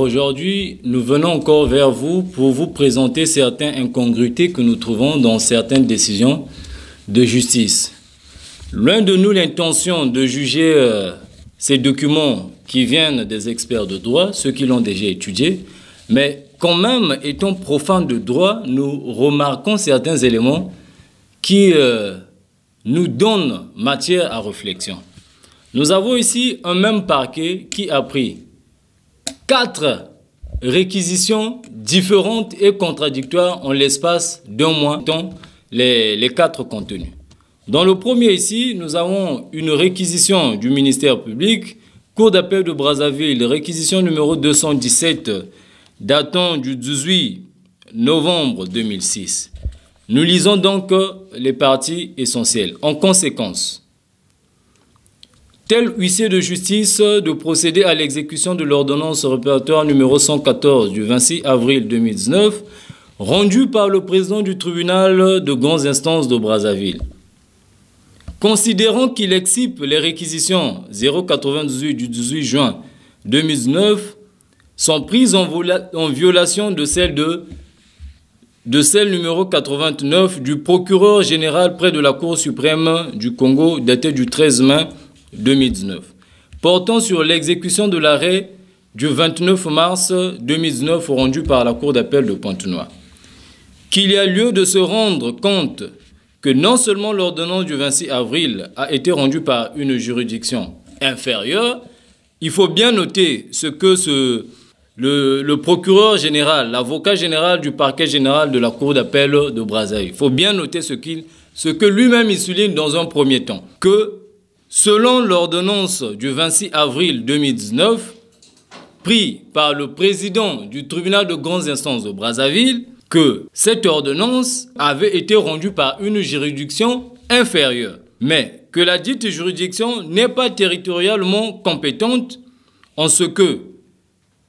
aujourd'hui, nous venons encore vers vous pour vous présenter certaines incongruités que nous trouvons dans certaines décisions de justice. Loin de nous l'intention de juger ces documents qui viennent des experts de droit, ceux qui l'ont déjà étudié, mais quand même, étant profanes de droit, nous remarquons certains éléments qui nous donnent matière à réflexion. Nous avons ici un même parquet qui a pris 4 réquisitions différentes et contradictoires en l'espace d'un mois, dont les 4 contenus. Dans le premier ici, nous avons une réquisition du ministère public, Cour d'appel de Brazzaville, réquisition numéro 217, datant du 18 novembre 2006. Nous lisons donc les parties essentielles. En conséquence, tel huissier de justice de procéder à l'exécution de l'ordonnance répertoire numéro 114 du 26 avril 2019, rendue par le président du tribunal de grandes instances de Brazzaville. Considérant qu'il excipe les réquisitions 098 du 18 juin 2019 sont prises en violation de celle numéro 89 du procureur général près de la Cour suprême du Congo datée du 13 mai 2019, portant sur l'exécution de l'arrêt du 29 mars 2019 rendu par la Cour d'appel de Pointe-Noire. Qu'il y a lieu de se rendre compte que non seulement l'ordonnance du 26 avril a été rendue par une juridiction inférieure, il faut bien noter ce que le procureur général, l'avocat général du parquet général de la Cour d'appel de Brazzaville, il faut bien noter ce que lui-même il souligne dans un premier temps, que selon l'ordonnance du 26 avril 2019, prise par le président du tribunal de grandes instances de Brazzaville, que cette ordonnance avait été rendue par une juridiction inférieure, mais que la dite juridiction n'est pas territorialement compétente en ce que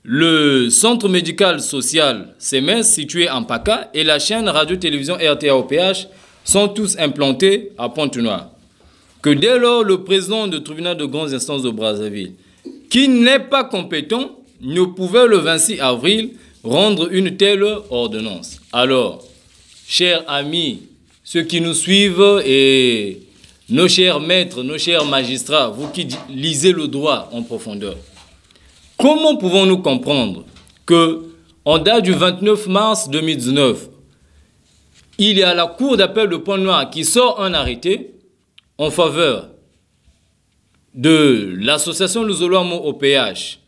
le centre médical social CMS situé en PACA et la chaîne radio-télévision RTA-OPH sont tous implantés à Pointe-Noire. Que dès lors, le président du tribunal de grandes instances de Brazzaville, qui n'est pas compétent, ne pouvait le 26 avril rendre une telle ordonnance. Alors, chers amis, ceux qui nous suivent et nos chers maîtres, nos chers magistrats, vous qui lisez le droit en profondeur, comment pouvons-nous comprendre que, en date du 29 mars 2019, il y a la Cour d'appel de Pointe-Noire qui sort un arrêté en faveur de l'association Luzolo OPH,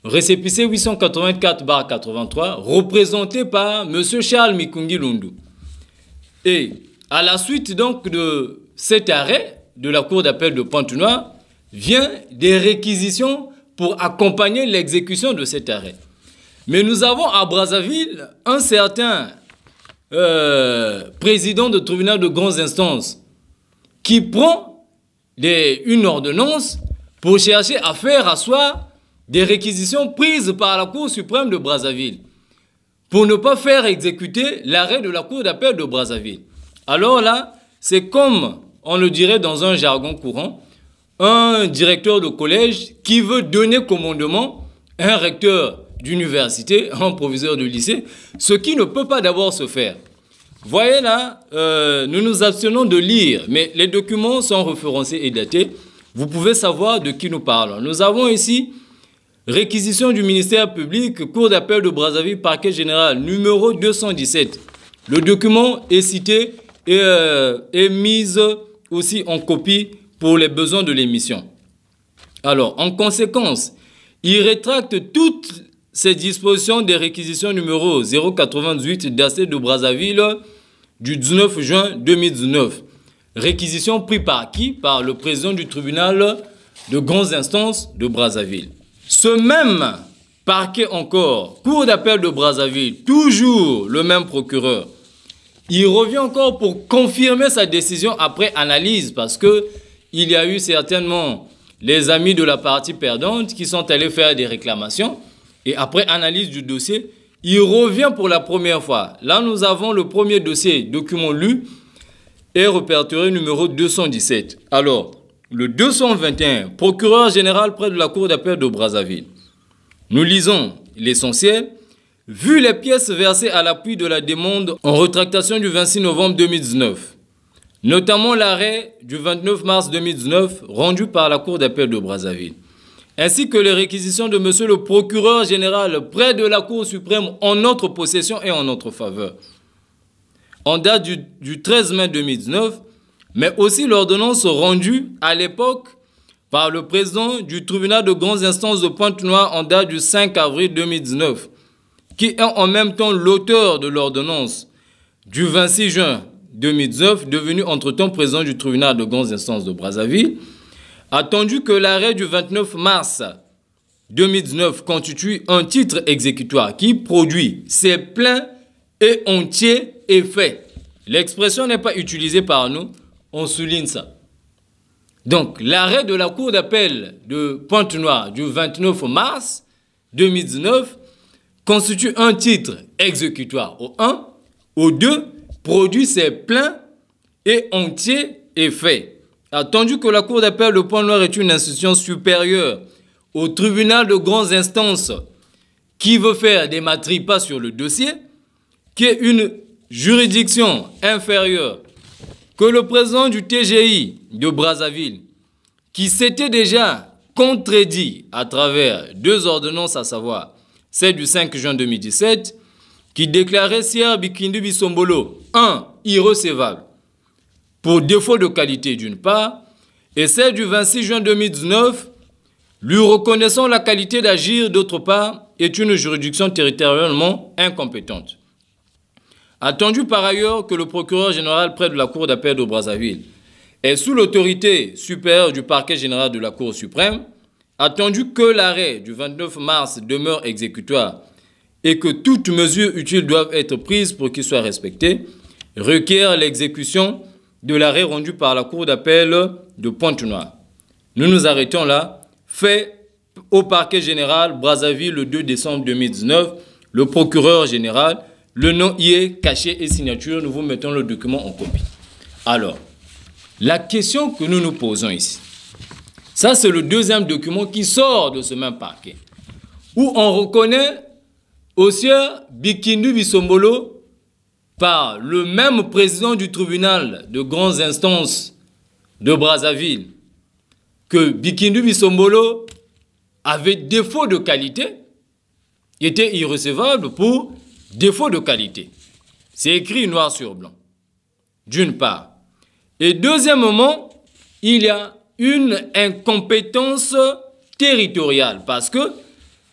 récépissé 884/83, représenté par M. Charles Mikungi Lundu. Et à la suite donc de cet arrêt de la Cour d'appel de Pointe-Noire, vient des réquisitions pour accompagner l'exécution de cet arrêt. Mais nous avons à Brazzaville un certain président de tribunal de grandes instances qui prend une ordonnance pour chercher à faire asseoir des réquisitions prises par la Cour suprême de Brazzaville pour ne pas faire exécuter l'arrêt de la Cour d'appel de Brazzaville. Alors là, c'est comme on le dirait dans un jargon courant, un directeur de collège qui veut donner commandement à un recteur d'université, un proviseur de lycée, ce qui ne peut pas d'abord se faire. Voyez là, nous nous abstenons de lire, mais les documents sont référencés et datés. Vous pouvez savoir de qui nous parlons. Nous avons ici réquisition du ministère public, Cour d'appel de Brazzaville, parquet général, numéro 217. Le document est cité et est mis aussi en copie pour les besoins de l'émission. Alors, en conséquence, il rétracte toutes ces dispositions des réquisitions numéro 098 datées de Brazzaville du 19 juin 2019. Réquisition prise par qui? Par le président du tribunal de grandes instances de Brazzaville. Ce même parquet encore, Cour d'appel de Brazzaville, toujours le même procureur, il revient encore pour confirmer sa décision après analyse parce que il y a eu certainement les amis de la partie perdante qui sont allés faire des réclamations et après analyse du dossier, il revient pour la première fois. Là, nous avons le premier dossier, document lu et répertorié numéro 217. Alors, le 221, procureur général près de la Cour d'appel de Brazzaville. Nous lisons l'essentiel. Vu les pièces versées à l'appui de la demande en rétractation du 26 novembre 2019, notamment l'arrêt du 29 mars 2019 rendu par la Cour d'appel de Brazzaville, ainsi que les réquisitions de monsieur le procureur général près de la Cour suprême en notre possession et en notre faveur, en date du 13 mai 2019, mais aussi l'ordonnance rendue à l'époque par le président du tribunal de grandes instances de Pointe-Noire en date du 5 avril 2019, qui est en même temps l'auteur de l'ordonnance du 26 juin 2019, devenu entre-temps président du tribunal de grandes instances de Brazzaville, attendu que l'arrêt du 29 mars 2019 constitue un titre exécutoire qui produit ses pleins et entiers effets. L'expression n'est pas utilisée par nous, on souligne ça. Donc, l'arrêt de la Cour d'appel de Pointe-Noire du 29 mars 2019 constitue un titre exécutoire au 1, au 2, produit ses pleins et entiers effets. Attendu que la Cour d'appel de Pointe-Noire est une institution supérieure au tribunal de grandes instances qui veut faire des matripas sur le dossier, qui est une juridiction inférieure, que le président du TGI de Brazzaville, qui s'était déjà contredit à travers 2 ordonnances, à savoir celle du 5 juin 2017, qui déclarait Sier Bikindu Bisombolo, 1, irrecevable, pour défaut de qualité d'une part, et celle du 26 juin 2019, lui reconnaissant la qualité d'agir d'autre part, est une juridiction territorialement incompétente. Attendu par ailleurs que le procureur général près de la Cour d'appel de Brazzaville est sous l'autorité supérieure du parquet général de la Cour suprême, attendu que l'arrêt du 29 mars demeure exécutoire et que toutes mesures utiles doivent être prises pour qu'il soit respecté, requiert l'exécution de l'arrêt rendu par la Cour d'appel de Pointe-Noire. Nous nous arrêtons là. Fait au parquet général Brazzaville le 2 décembre 2019, le procureur général, le nom y est caché et signature, nous vous mettons le document en copie. Alors, la question que nous nous posons ici, ça c'est le deuxième document qui sort de ce même parquet, où on reconnaît Osier Bikindu Bisombolo par le même président du tribunal de grandes instances de Brazzaville, que Bikindu Bisombolo avait défaut de qualité, était irrecevable pour défaut de qualité. C'est écrit noir sur blanc, d'une part. Et deuxièmement, il y a une incompétence territoriale, parce que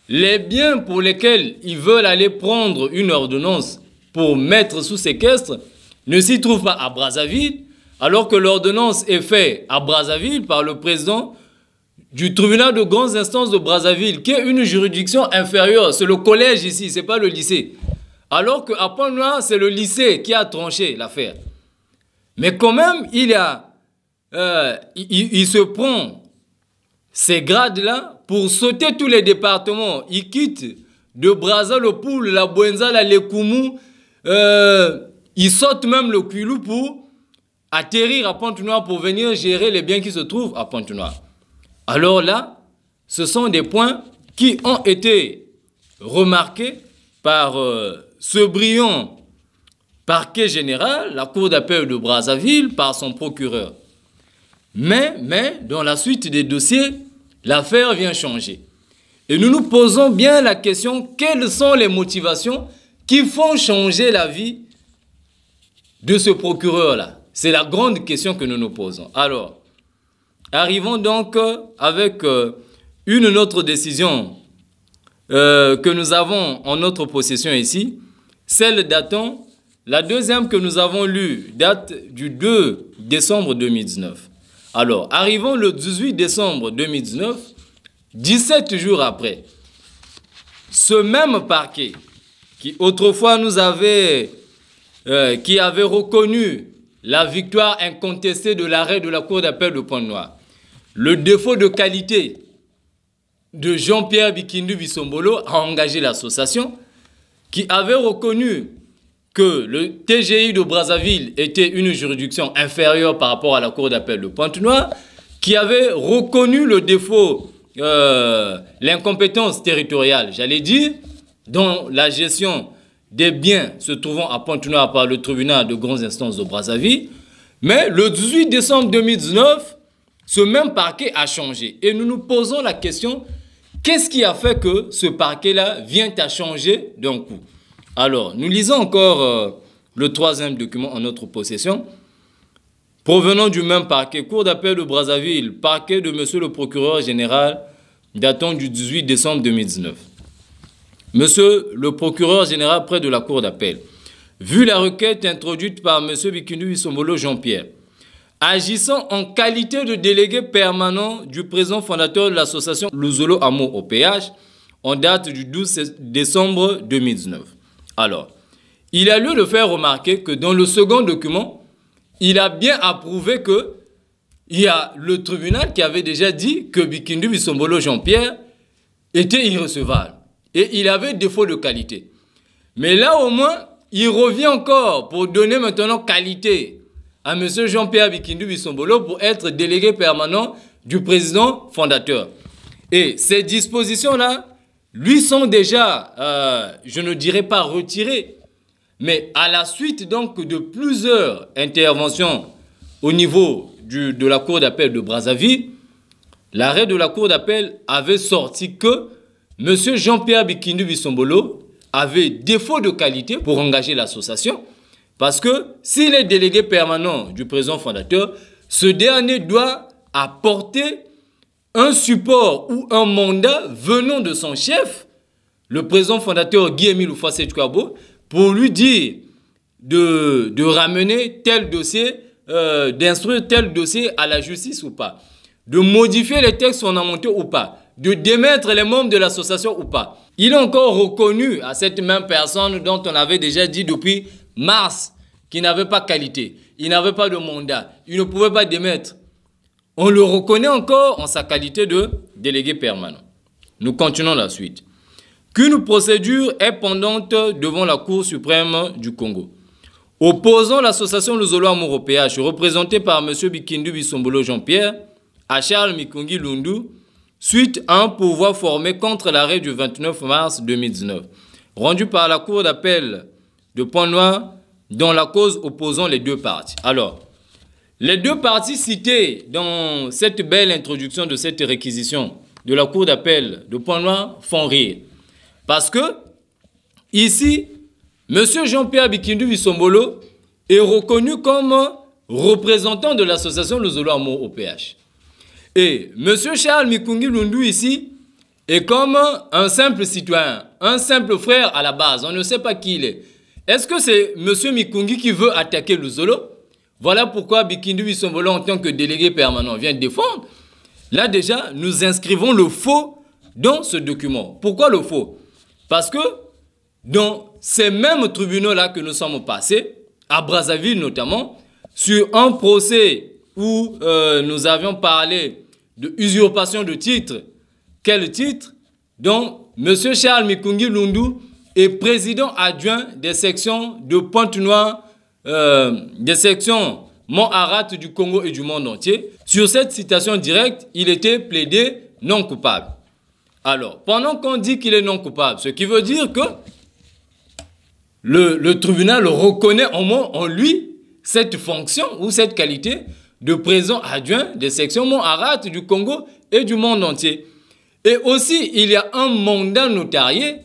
les biens pour lesquels ils veulent aller prendre une ordonnance pour mettre sous séquestre ne s'y trouvent pas à Brazzaville, alors que l'ordonnance est faite à Brazzaville par le président du tribunal de grandes instances de Brazzaville, qui est une juridiction inférieure. C'est le collège ici, ce n'est pas le lycée. Alors qu'à Pointe-Noire, c'est le lycée qui a tranché l'affaire. Mais quand même, il se prend ces grades-là pour sauter tous les départements. Il quitte de Brazza, le Poul, la Bouenza, la Lekoumou. Il saute même le Kulou pour atterrir à Pointe-Noire pour venir gérer les biens qui se trouvent à Pointe-Noire. Alors là, ce sont des points qui ont été remarqués par ce brillant parquet général, la Cour d'appel de Brazzaville, par son procureur. Mais dans la suite des dossiers, l'affaire vient changer. Et nous nous posons bien la question, quelles sont les motivations qui font changer la vie de ce procureur-là? C'est la grande question que nous nous posons. Alors, arrivons donc avec une autre décision que nous avons en notre possession ici, celle datant, la deuxième que nous avons lue date du 2 décembre 2019. Alors, arrivons le 18 décembre 2019, 17 jours après, ce même parquet qui autrefois qui avait reconnu la victoire incontestée de l'arrêt de la Cour d'appel de Pointe-Noire, le défaut de qualité de Jean-Pierre Bikindu Bisombolo a engagé l'association qui avait reconnu que le TGI de Brazzaville était une juridiction inférieure par rapport à la Cour d'appel de Pointe-Noire, qui avait reconnu le défaut l'incompétence territoriale, j'allais dire, dans la gestion des biens se trouvant à Pointe-Noire par le tribunal de grandes instances de Brazzaville. Mais le 18 décembre 2019, ce même parquet a changé. Et nous nous posons la question, qu'est-ce qui a fait que ce parquet-là vient à changer d'un coup? Alors, nous lisons encore le troisième document en notre possession. Provenant du même parquet, Cour d'appel de Brazzaville, parquet de monsieur le procureur général, datant du 18 décembre 2019. Monsieur le procureur général près de la Cour d'appel, vu la requête introduite par monsieur Bikindu Bisombolo Jean-Pierre, agissant en qualité de délégué permanent du président fondateur de l'association Luzolo Amour au PH, en date du 12 décembre 2019. Alors, il a lieu de faire remarquer que dans le second document, il a bien approuvé que il y a le tribunal qui avait déjà dit que Bikindu Bisombolo Jean-Pierre était irrecevable et il avait défaut de qualité. Mais là au moins, il revient encore pour donner maintenant qualité à M. Jean-Pierre Bikindu Bisombolo pour être délégué permanent du président fondateur. Et ces dispositions-là lui sont déjà, je ne dirais pas retirées, mais à la suite donc de plusieurs interventions au niveau de la Cour d'appel de Brazzaville, l'arrêt de la Cour d'appel avait sorti que M. Jean-Pierre Bikindu Bisombolo avait défaut de qualité pour engager l'association, parce que s'il est délégué permanent du président fondateur, ce dernier doit apporter un support ou un mandat venant de son chef, le président fondateur Guy-Émile Houphouët-Boigny, pour lui dire de ramener tel dossier, d'instruire tel dossier à la justice ou pas, de modifier les textes fondamentaux ou pas, de démettre les membres de l'association ou pas. Il est encore reconnu à cette même personne dont on avait déjà dit depuis mars qu'il n'avait pas qualité, il n'avait pas de mandat, il ne pouvait pas démettre. On le reconnaît encore en sa qualité de délégué permanent. Nous continuons la suite. Qu'une procédure est pendante devant la Cour suprême du Congo, opposant l'association Luzolo Amour au PH, représentée par M. Bikindu Bisombolo Jean-Pierre, à Charles Mikungi Lundu, suite à un pourvoi formé contre l'arrêt du 29 mars 2019, rendu par la Cour d'appel de Pointe-Noire dans la cause opposant les deux parties. Alors, les deux parties citées dans cette belle introduction de cette réquisition de la Cour d'appel de Pointe-Noire font rire. Parce que, ici, M. Jean-Pierre Bikindu Bisombolo est reconnu comme représentant de l'association Luzolo Amour au PH. Et M. Charles Mikungi Lundu ici est comme un simple citoyen, un simple frère à la base. On ne sait pas qui il est. Est-ce que c'est M. Mikungi qui veut attaquer Luzolo? Voilà pourquoi Bikindu Bisombolo, en tant que délégué permanent, vient défendre. Là déjà, nous inscrivons le faux dans ce document. Pourquoi le faux? Parce que dans ces mêmes tribunaux-là que nous sommes passés, à Brazzaville notamment, sur un procès où nous avions parlé de usurpation de titre. Quel titre? Donc, M. Charles Mikungi Lundu est président adjoint des sections de Pointe-Noire, des sections Mont-Arrat du Congo et du monde entier. Sur cette citation directe, il était plaidé non coupable. Alors, pendant qu'on dit qu'il est non coupable, ce qui veut dire que le tribunal reconnaît au moins en lui cette fonction ou cette qualité de président adjoint des sections Mont-Arrat du Congo et du monde entier. Et aussi, il y a un mandat notarié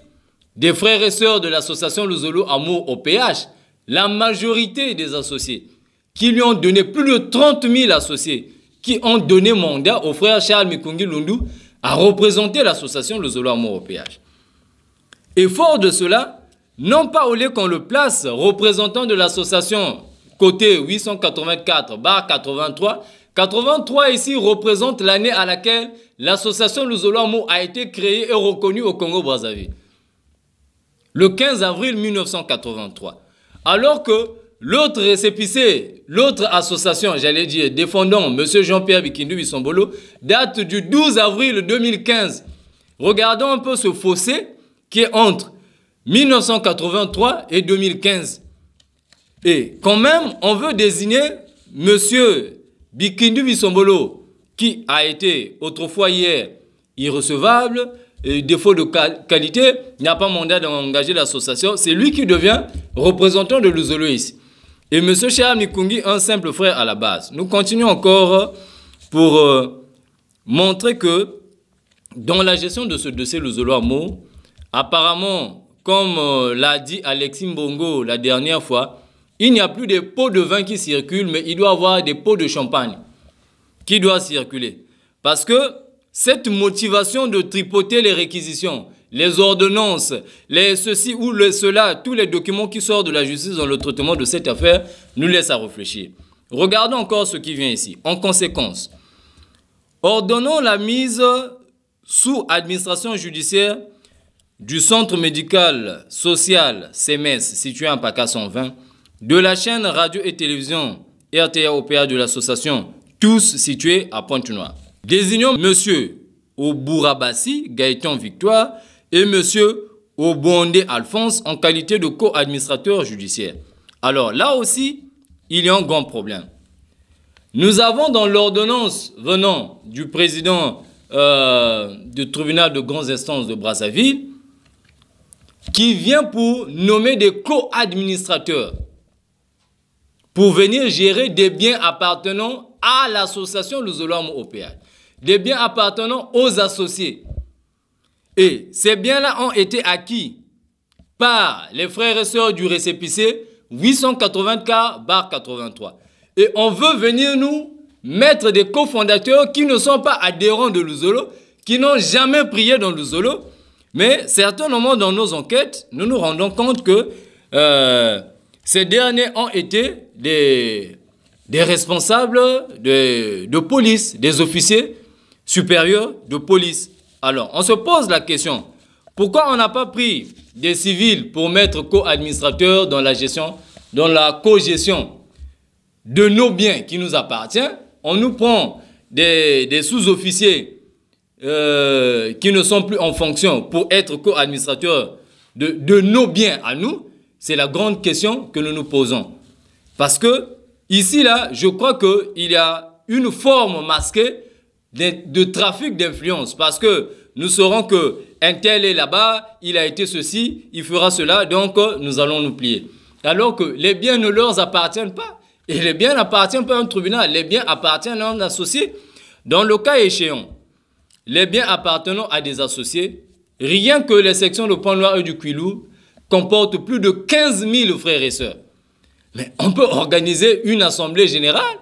des frères et sœurs de l'association Luzolo Amour au PH, la majorité des associés, qui lui ont donné plus de 30 000 associés, qui ont donné mandat au frère Charles Mikungi Lundu à représenter l'association Luzolo Amour au PH. Et fort de cela, non pas au lieu qu'on le place représentant de l'association côté 884/83, 83 ici représente l'année à laquelle l'association Luzolo Amour a été créée et reconnue au Congo-Brazzaville. Le 15 avril 1983. Alors que l'autre récépissé, l'autre association, j'allais dire, défendant M. Jean-Pierre Bikindu Bisombolo, date du 12 avril 2015. Regardons un peu ce fossé qui est entre 1983 et 2015. Et quand même, on veut désigner M. Bikindu Bisombolo, qui a été autrefois hier irrecevable, défaut de qualité, il n'a pas mandat d'engager l'association. C'est lui qui devient représentant de Luzolo ici. Et M. Charles Mikungi, un simple frère à la base. Nous continuons encore pour montrer que dans la gestion de ce dossier Luzolo Amo, apparemment, comme l'a dit Alexis Mbongo la dernière fois, il n'y a plus de pots de vin qui circulent, mais il doit y avoir des pots de champagne qui doivent circuler. Parce que cette motivation de tripoter les réquisitions, les ordonnances, les ceci ou le cela, tous les documents qui sortent de la justice dans le traitement de cette affaire, nous laissent à réfléchir. Regardons encore ce qui vient ici. En conséquence, ordonnons la mise sous administration judiciaire du centre médical social CMS situé en PACA 120, de la chaîne radio et télévision RTA-OPA de l'association, tous situés à Pointe-Noire. Désignons M. Obourabassi Gaëtan Victoire et M. Obondé Alphonse en qualité de co-administrateur judiciaire. Alors là aussi, il y a un grand problème. Nous avons dans l'ordonnance venant du président du tribunal de grandes instances de Brazzaville qui vient pour nommer des co-administrateurs pour venir gérer des biens appartenant à l'association Luzolo Amo OPA, des biens appartenant aux associés. Et ces biens-là ont été acquis par les frères et sœurs du récépissé 880K/83. Et on veut venir nous mettre des cofondateurs qui ne sont pas adhérents de Luzolo, qui n'ont jamais prié dans Luzolo. Mais certainement dans nos enquêtes, nous nous rendons compte que ces derniers ont été des responsables de police, des officiers supérieurs de police. Alors, on se pose la question, pourquoi on n'a pas pris des civils pour mettre co-administrateurs dans la gestion, dans la co-gestion de nos biens qui nous appartiennent? On nous prend des sous-officiers qui ne sont plus en fonction pour être co-administrateurs de nos biens à nous. C'est la grande question que nous nous posons. Parce que, ici, là, je crois qu'il y a une forme masquée de trafic d'influence. Parce que nous saurons qu'un tel est là-bas, il a été ceci, il fera cela, donc nous allons nous plier. Alors que les biens ne leur appartiennent pas. Et les biens n'appartiennent pas à un tribunal, les biens appartiennent à un associé. Dans le cas échéant, les biens appartenant à des associés, rien que les sections de Pont-Noir et du Kouilou comportent plus de 15 000 frères et sœurs. Mais on peut organiser une assemblée générale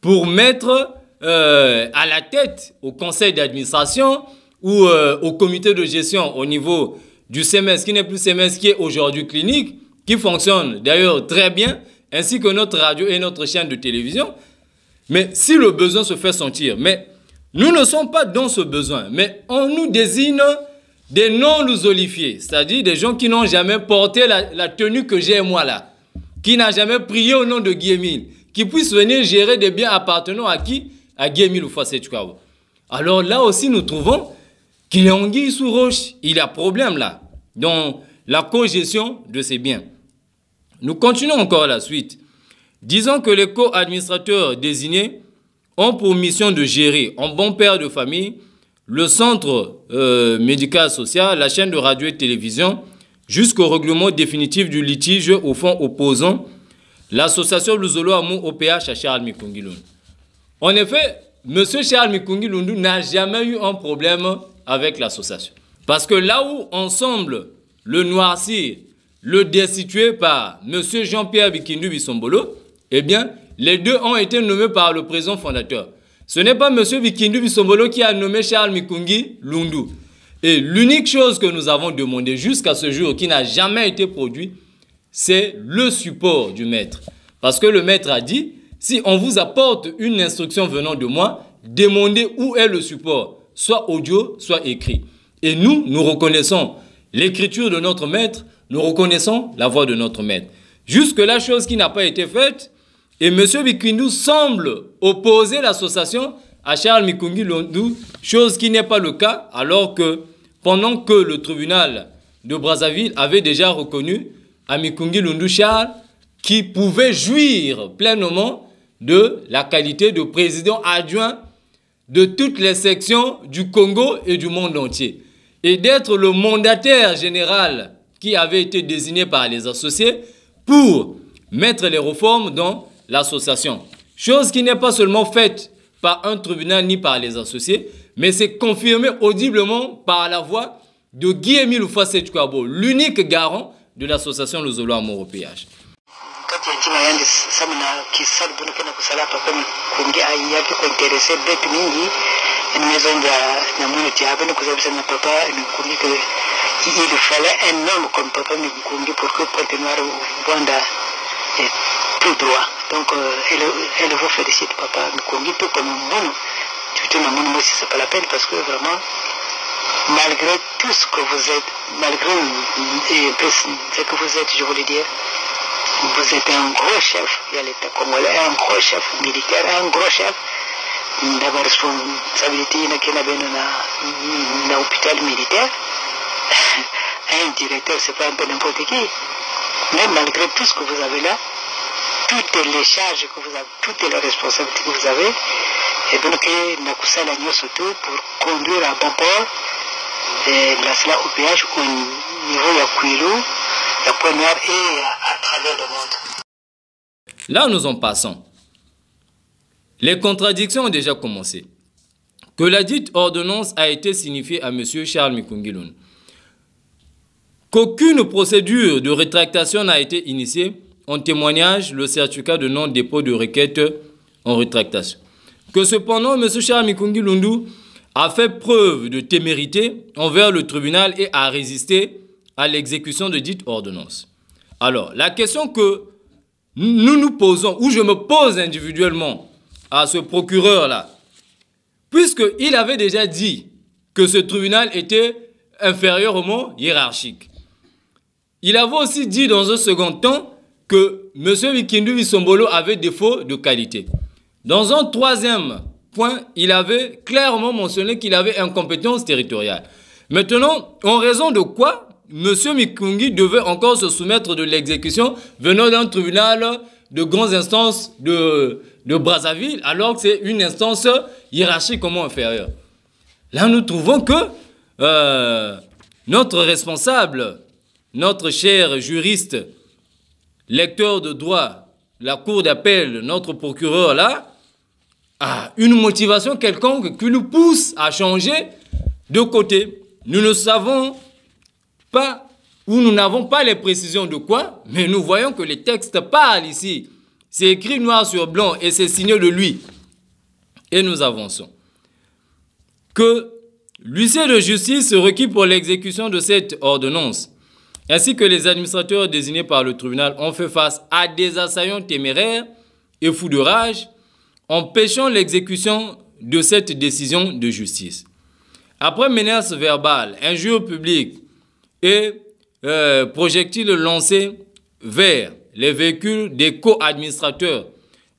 pour mettre à la tête au conseil d'administration ou au comité de gestion au niveau du CMS, qui n'est plus CMS, qui est aujourd'hui clinique, qui fonctionne d'ailleurs très bien, ainsi que notre radio et notre chaîne de télévision. Mais si le besoin se fait sentir, mais nous ne sommes pas dans ce besoin, mais on nous désigne des non-luzolifiés, c'est-à-dire des gens qui n'ont jamais porté la tenue que j'ai moi là, qui n'a jamais prié au nom de Guy-Émile, qui puissent venir gérer des biens appartenant à qui? À Guy-Émile ou Fassé-Tukawa. Alors là aussi, nous trouvons qu'il y a anguille sous roche. Il y a problème là, dans la co-gestion de ces biens. Nous continuons encore la suite. Disons que les co-administrateurs désignés ont pour mission de gérer, en bon père de famille, le centre médical social, la chaîne de radio et de télévision, jusqu'au règlement définitif du litige au fond opposant l'association Luzolo Amo OPH à Charles Mikungi Lundu. En effet, M. Charles Mikungi Lundu n'a jamais eu un problème avec l'association. Parce que là où on semble le noircir, le destituer par M. Jean-Pierre Bikindu Bisombolo, eh bien, les deux ont été nommés par le président fondateur. Ce n'est pas M. Bikindu Bisombolo qui a nommé Charles Mikungi Lundu. Et l'unique chose que nous avons demandé jusqu'à ce jour, qui n'a jamais été produit, c'est le support du maître. Parce que le maître a dit, si on vous apporte une instruction venant de moi, demandez où est le support, soit audio, soit écrit. Et nous, nous reconnaissons l'écriture de notre maître, nous reconnaissons la voix de notre maître. Jusque-là, chose qui n'a pas été faite, et M. Bikindu semble opposer l'association à Charles Mikungi Lundu, chose qui n'est pas le cas, alors que pendant que le tribunal de Brazzaville avait déjà reconnu à Mikungi Lundu Charles qui pouvait jouir pleinement de la qualité de président adjoint de toutes les sections du Congo et du monde entier et d'être le mandataire général qui avait été désigné par les associés pour mettre les réformes dans l'association. Chose qui n'est pas seulement faite par un tribunal ni par les associés, mais c'est confirmé audiblement par la voix de Guy-Émile Houphouët-Boigny, l'unique garant de l'association Lozolo Amour au PH. Il fallait un homme comme Papa Mikungi pour que Pointe Noire Rwanda ait tout droit. Donc, elle vous félicite, Papa Mikungi, peu comme mon. Surtout, moi aussi, c'est pas la peine parce que vraiment, malgré tout ce que vous êtes, malgré ce que vous êtes, je voulais dire, vous êtes un gros chef. Il y a l'État congolais, un gros chef militaire, un gros chef. D'avoir responsabilité dans l'hôpital militaire. Un directeur, c'est pas un peu n'importe qui. Mais malgré tout ce que vous avez là, toutes les charges que vous avez, toutes les responsabilités que vous avez, et donc, Nakusala Nyo surtout pour conduire à bon port la cela au péage au niveau de Kouilou, la Pointe Noire et à travers le monde. Là, nous en passons. Les contradictions ont déjà commencé. Que la dite ordonnance a été signifiée à M. Charles Mikungi Lundu. Qu'aucune procédure de rétractation n'a été initiée, en témoignage le certificat de non-dépôt de requête en rétractation. Que cependant, M. Charles Mikungi Lundu a fait preuve de témérité envers le tribunal et a résisté à l'exécution de dite ordonnance. Alors, la question que nous nous posons, ou je me pose individuellement à ce procureur-là, puisqu'il avait déjà dit que ce tribunal était inférieur au mot hiérarchique. Il avait aussi dit dans un second temps que M. Wikindu Wisombolo avait défaut de qualité. Dans un troisième point, il avait clairement mentionné qu'il avait incompétence territoriale. Maintenant, en raison de quoi M. Mikungi devait encore se soumettre de l'exécution venant d'un tribunal de grandes instances de Brazzaville, alors que c'est une instance hiérarchiquement inférieure. Là, nous trouvons que notre responsable, notre cher juriste, lecteur de droit, la cour d'appel, notre procureur là, a une motivation quelconque qui nous pousse à changer de côté. Nous ne savons pas, ou nous n'avons pas les précisions de quoi, mais nous voyons que les textes parlent ici. C'est écrit noir sur blanc et c'est signé de lui. Et nous avançons. Que l'huissier de justice requis pour l'exécution de cette ordonnance, ainsi que les administrateurs désignés par le tribunal ont fait face à des assaillants téméraires et fous de rage, empêchant l'exécution de cette décision de justice. Après menaces verbales, injures publiques et projectiles lancés vers les véhicules des co-administrateurs,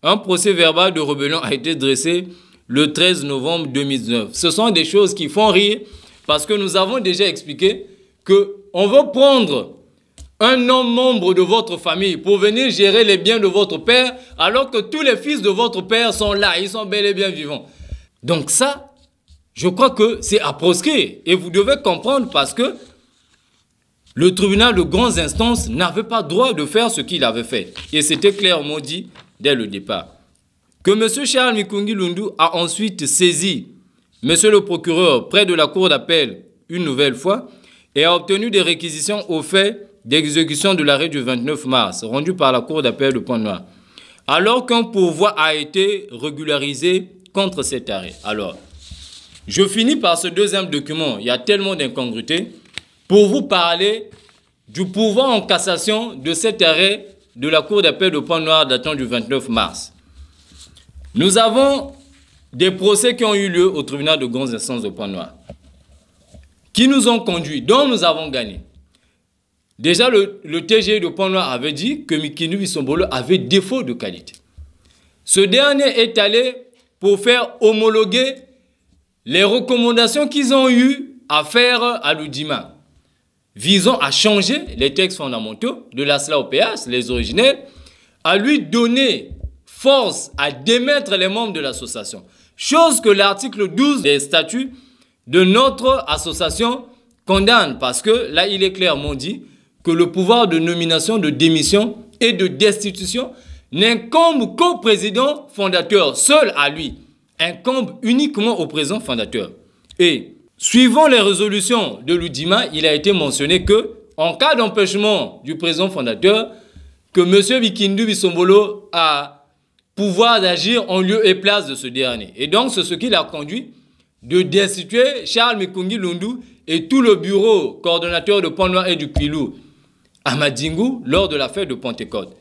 un procès verbal de rébellion a été dressé le 13 novembre 2019. Ce sont des choses qui font rire parce que nous avons déjà expliqué qu'on veut prendre un homme membre de votre famille pour venir gérer les biens de votre père alors que tous les fils de votre père sont là, ils sont bel et bien vivants. Donc ça, je crois que c'est à proscrire et vous devez comprendre parce que le tribunal de grandes instances n'avait pas droit de faire ce qu'il avait fait. Et c'était clairement dit dès le départ. Que M. Charles Mikungi Lundu a ensuite saisi M. le procureur près de la cour d'appel une nouvelle fois et a obtenu des réquisitions au fait d'exécution de l'arrêt du 29 mars rendu par la cour d'appel de Pointe-Noire. Alors qu'un pourvoi a été régularisé contre cet arrêt. Alors, je finis par ce deuxième document. Il y a tellement d'incongruités. Pour vous parler du pourvoi en cassation de cet arrêt de la cour d'appel de Pointe-Noire datant du 29 mars. Nous avons des procès qui ont eu lieu au tribunal de grandes instances de Pointe-Noire, qui nous ont conduits, dont nous avons gagné. Déjà, le TGI de Pointe-Noire avait dit que Mikindu Wisombolo avait défaut de qualité. Ce dernier est allé pour faire homologuer les recommandations qu'ils ont eu à faire à l'Oudima, visant à changer les textes fondamentaux de la SLA OPS, les originels, à lui donner force à démettre les membres de l'association. Chose que l'article 12 des statuts de notre association condamne, parce que là, il est clairement dit que le pouvoir de nomination, de démission et de destitution n'incombe qu'au président fondateur, seul à lui, incombe uniquement au président fondateur. Et suivant les résolutions de l'Udima, il a été mentionné que, en cas d'empêchement du président fondateur, que M. Bikindu Bisombolo a pouvoir d'agir en lieu et place de ce dernier. Et donc, c'est ce qui l'a conduit de destituer Charles Mikungi Lundu et tout le bureau coordonnateur de Pont-Noir et du Pilou à Madingu lors de la fête de Pentecôte.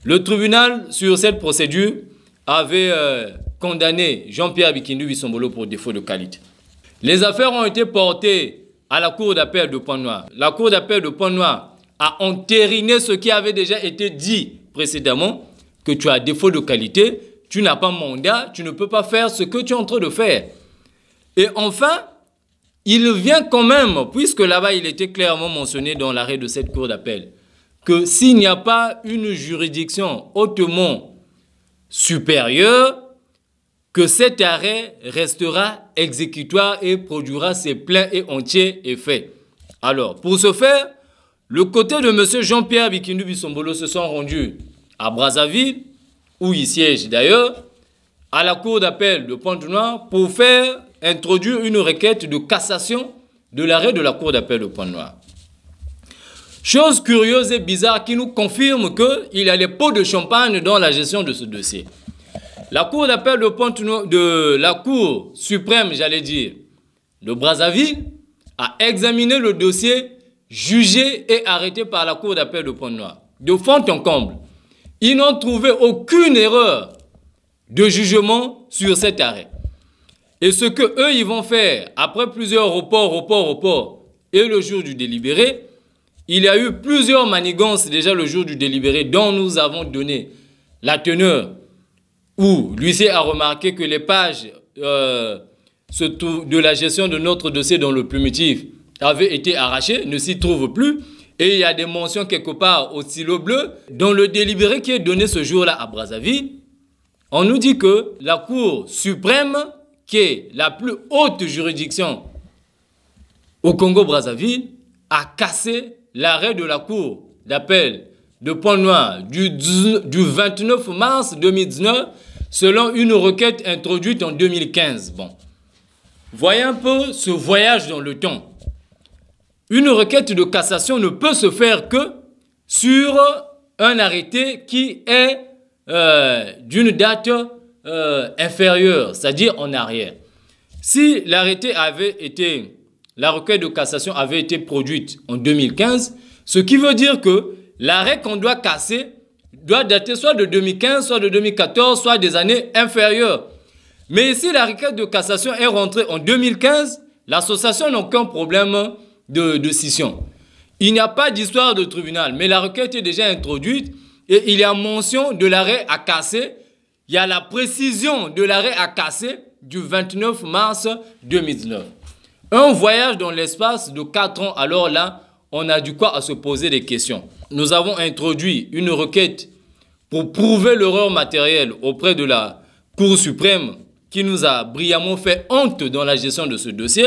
Le tribunal, sur cette procédure, avait condamné Jean-Pierre Bikindu Bisombolo pour défaut de qualité. Les affaires ont été portées à la cour d'appel de Pont-Noir. La cour d'appel de Pont-Noir a entériné ce qui avait déjà été dit précédemment, que tu as défaut de qualité, tu n'as pas mandat, tu ne peux pas faire ce que tu es en train de faire. Et enfin, il vient quand même, puisque là-bas il était clairement mentionné dans l'arrêt de cette cour d'appel, que s'il n'y a pas une juridiction hautement supérieure, que cet arrêt restera exécutoire et produira ses pleins et entiers effets. Alors, pour ce faire, le côté de M. Jean-Pierre Bikindu Bisombolo se sont rendus à Brazzaville, où il siège d'ailleurs, à la cour d'appel de Pont-Noir pour faire introduire une requête de cassation de l'arrêt de la cour d'appel de Pont-Noir. Chose curieuse et bizarre qui nous confirme qu'il y a les pots de champagne dans la gestion de ce dossier. La cour d'appel de Pont-Noir, de la cour suprême, j'allais dire, de Brazzaville, a examiné le dossier jugé et arrêté par la cour d'appel de Pont-Noir. De fond en comble, ils n'ont trouvé aucune erreur de jugement sur cet arrêt. Et ce que eux ils vont faire, après plusieurs reports, et le jour du délibéré, il y a eu plusieurs manigances déjà le jour du délibéré dont nous avons donné la teneur, où l'huissier a remarqué que les pages de la gestion de notre dossier dans le plumitif avaient été arrachées, ne s'y trouvent plus. Et il y a des mentions quelque part au stylo bleu. Dans le délibéré qui est donné ce jour-là à Brazzaville, on nous dit que la Cour suprême, qui est la plus haute juridiction au Congo-Brazzaville, a cassé l'arrêt de la Cour d'appel de Pont-Noir du 29 mars 2019 selon une requête introduite en 2015. Bon, voyez un peu ce voyage dans le temps. Une requête de cassation ne peut se faire que sur un arrêté qui est d'une date inférieure, c'est-à-dire en arrière. Si l'arrêté avait été, la requête de cassation avait été produite en 2015, ce qui veut dire que l'arrêt qu'on doit casser doit dater soit de 2015, soit de 2014, soit des années inférieures. Mais ici, la requête de cassation est rentrée en 2015, l'association n'a aucun problème de scission. Il n'y a pas d'histoire de tribunal, mais la requête est déjà introduite et il y a mention de l'arrêt à casser. Il y a la précision de l'arrêt à casser du 29 mars 2019. Un voyage dans l'espace de 4 ans, alors là, on a du quoi à se poser des questions. Nous avons introduit une requête pour prouver l'erreur matérielle auprès de la Cour suprême qui nous a brillamment fait honte dans la gestion de ce dossier.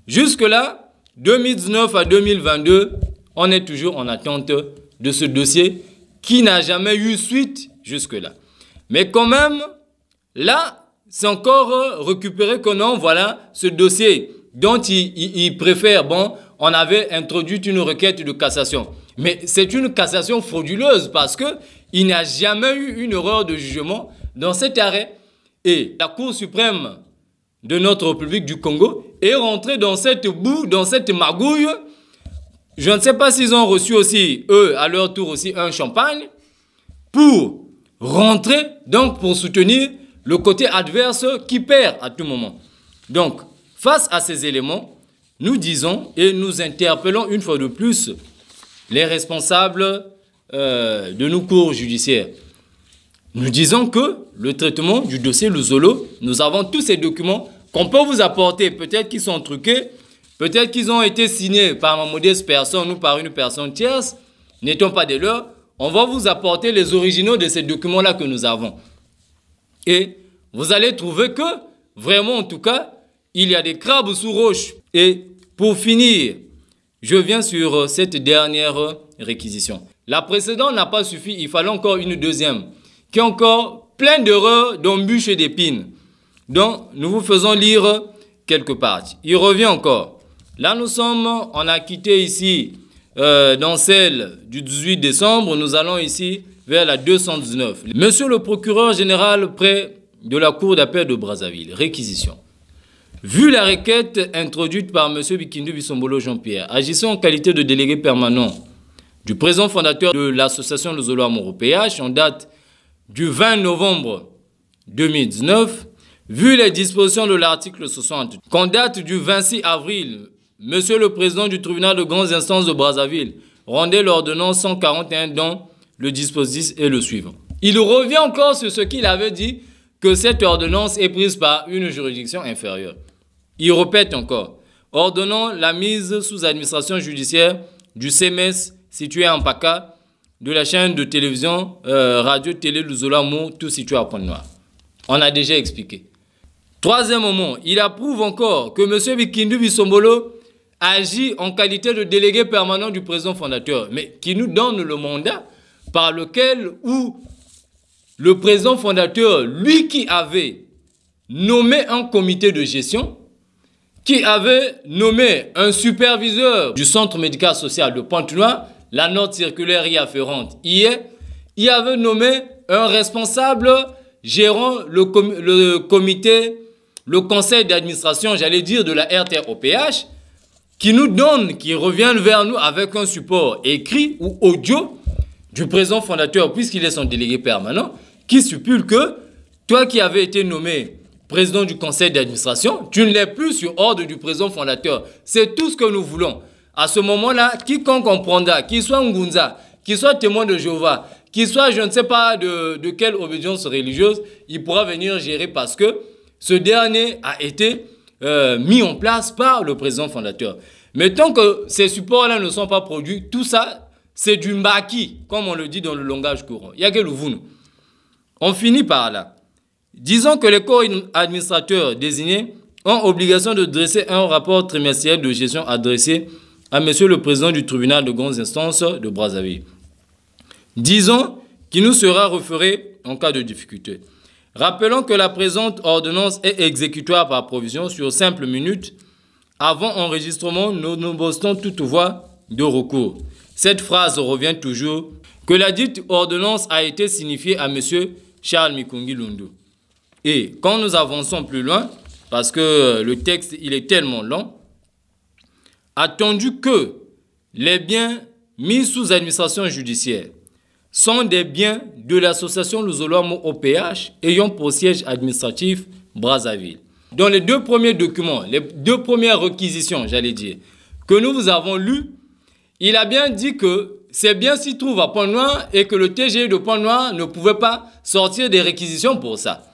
Jusque-là, 2019 à 2022, on est toujours en attente de ce dossier qui n'a jamais eu suite jusque-là. Mais quand même, là, c'est encore récupéré que non, voilà, ce dossier dont il préfère, bon, on avait introduit une requête de cassation. Mais c'est une cassation frauduleuse parce qu'il n'y a jamais eu une erreur de jugement dans cet arrêt. Et la Cour suprême de notre République du Congo est rentrée dans cette boue, dans cette magouille. Je ne sais pas s'ils ont reçu aussi, eux, à leur tour aussi, un champagne pour rentrer, donc pour soutenir le côté adverse qui perd à tout moment. Donc, face à ces éléments, nous disons et nous interpellons une fois de plus les responsables de nos cours judiciaires. Nous disons que le traitement du dossier Luzolo, nous avons tous ces documents qu'on peut vous apporter. Peut-être qu'ils sont truqués, peut-être qu'ils ont été signés par ma modeste personne ou par une personne tierce, n'étant pas des leurs. On va vous apporter les originaux de ces documents-là que nous avons. Et vous allez trouver que, vraiment en tout cas, il y a des crabes sous roche. Et pour finir, je viens sur cette dernière réquisition. La précédente n'a pas suffi, il fallait encore une deuxième, qui est encore pleine d'erreurs, d'embûches et d'épines. Donc, nous vous faisons lire quelques parties. Il revient encore. Là, on a quitté ici, dans celle du 18 décembre, nous allons ici vers la 219. Monsieur le procureur général près de la cour d'appel de Brazzaville, réquisition. Vu la requête introduite par M. Bikindu Bisombolo Jean-Pierre, agissant en qualité de délégué permanent du président fondateur de l'association Luzolo Amoro PH en date du 20 novembre 2019, vu les dispositions de l'article 60, qu'en date du 26 avril, M. le président du tribunal de grandes instances de Brazzaville rendait l'ordonnance 141 dont le dispositif est le suivant. Il revient encore sur ce qu'il avait dit, que cette ordonnance est prise par une juridiction inférieure. Il répète encore, ordonnant la mise sous administration judiciaire du CMS situé en PACA, de la chaîne de télévision Radio Télé Luzolo Amoro, tout situé à Pointe-Noire. On a déjà expliqué. Troisième moment, il approuve encore que M. Bikindu Bisombolo agit en qualité de délégué permanent du président fondateur, mais qui nous donne le mandat par lequel où le président fondateur, lui qui avait nommé un comité de gestion, qui avait nommé un superviseur du centre médical social de Pointe-Noire, la note circulaire y afférente hier, il avait nommé un responsable gérant le comité, le conseil d'administration, j'allais dire, de la RTOPH, qui nous donne, qui revient vers nous avec un support écrit ou audio du président fondateur, puisqu'il est son délégué permanent, qui stipule que toi qui avais été nommé président du conseil d'administration, tu ne l'es plus sur ordre du président fondateur. C'est tout ce que nous voulons. À ce moment-là, quiconque comprendra, qu'il soit Ngunza, qu'il soit témoin de Jéhovah, qu'il soit je ne sais pas de quelle obédience religieuse, il pourra venir gérer parce que ce dernier a été mis en place par le président fondateur. Mais tant que ces supports-là ne sont pas produits, tout ça, c'est du maquis, comme on le dit dans le langage courant. Il y a que le vous. On finit par là. Disons que les corps administrateurs désignés ont obligation de dresser un rapport trimestriel de gestion adressé à M. le président du tribunal de grandes instances de Brazzaville. Disons qu'il nous sera référé en cas de difficulté. Rappelons que la présente ordonnance est exécutoire par provision sur simple minute. Avant enregistrement, nous ne postons toute voie de recours. Cette phrase revient toujours que la dite ordonnance a été signifiée à M. Charles Mikungi Lundu. Et quand nous avançons plus loin, parce que le texte il est tellement long, attendu que les biens mis sous administration judiciaire sont des biens de l'association Luzolo Amoro OPH ayant pour siège administratif Brazzaville. Dans les deux premiers documents, les deux premières réquisitions, j'allais dire, que nous vous avons lues, il a bien dit que ces biens s'y trouvent à Pointe-Noire et que le TGI de Pointe-Noire ne pouvait pas sortir des réquisitions pour ça.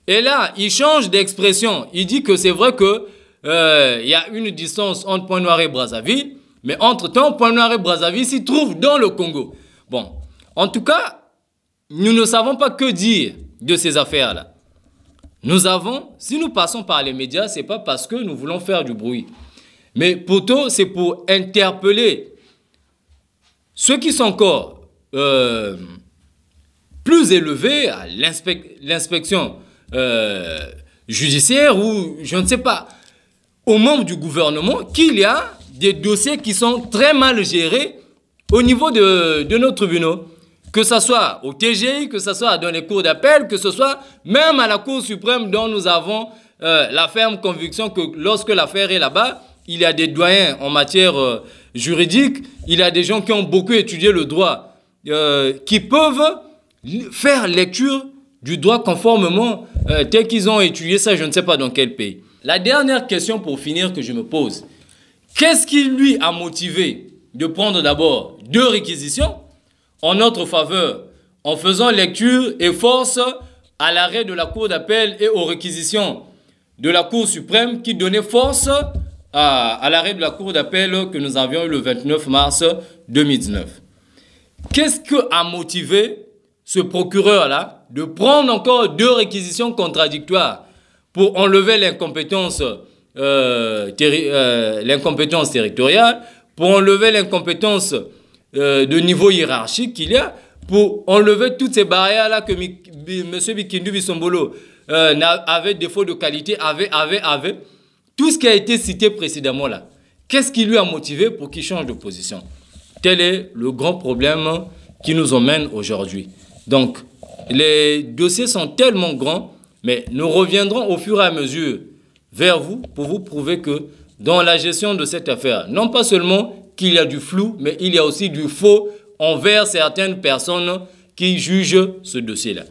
Et là, il change d'expression. Il dit que c'est vrai que il y a une distance entre Pointe-Noire et Brazzaville, mais entre-temps, Pointe-Noire et Brazzaville s'y trouvent dans le Congo. Bon, en tout cas, nous ne savons pas que dire de ces affaires-là. Nous avons, si nous passons par les médias, ce n'est pas parce que nous voulons faire du bruit. Mais plutôt, c'est pour interpeller ceux qui sont encore plus élevés à l'inspection judiciaire ou, je ne sais pas, aux membres du gouvernement, qu'il y a des dossiers qui sont très mal gérés au niveau de nos tribunaux. Que ce soit au TGI, que ce soit dans les cours d'appel, que ce soit même à la Cour suprême dont nous avons la ferme conviction que lorsque l'affaire est là-bas, il y a des doyens en matière juridique, il y a des gens qui ont beaucoup étudié le droit, qui peuvent faire lecture du droit conformément tel qu'ils ont étudié ça, je ne sais pas dans quel pays. La dernière question pour finir que je me pose, qu'est-ce qui lui a motivé de prendre d'abord deux réquisitions en notre faveur, en faisant lecture et force à l'arrêt de la Cour d'appel et aux réquisitions de la Cour suprême qui donnait force à l'arrêt de la Cour d'appel que nous avions eu le 29 mars 2019. Qu'est-ce qui a motivé ce procureur-là de prendre encore 2 réquisitions contradictoires pour enlever l'incompétence territoriale, pour enlever l'incompétence de niveau hiérarchique qu'il y a, pour enlever toutes ces barrières-là que M. Bikindu Bisombolo avait défaut de qualité, avait. Tout ce qui a été cité précédemment là, qu'est-ce qui lui a motivé pour qu'il change de position? Tel est le grand problème qui nous emmène aujourd'hui. Donc, les dossiers sont tellement grands, mais nous reviendrons au fur et à mesure vers vous pour vous prouver que dans la gestion de cette affaire, non pas seulement qu'il y a du flou, mais il y a aussi du faux envers certaines personnes qui jugent ce dossier-là.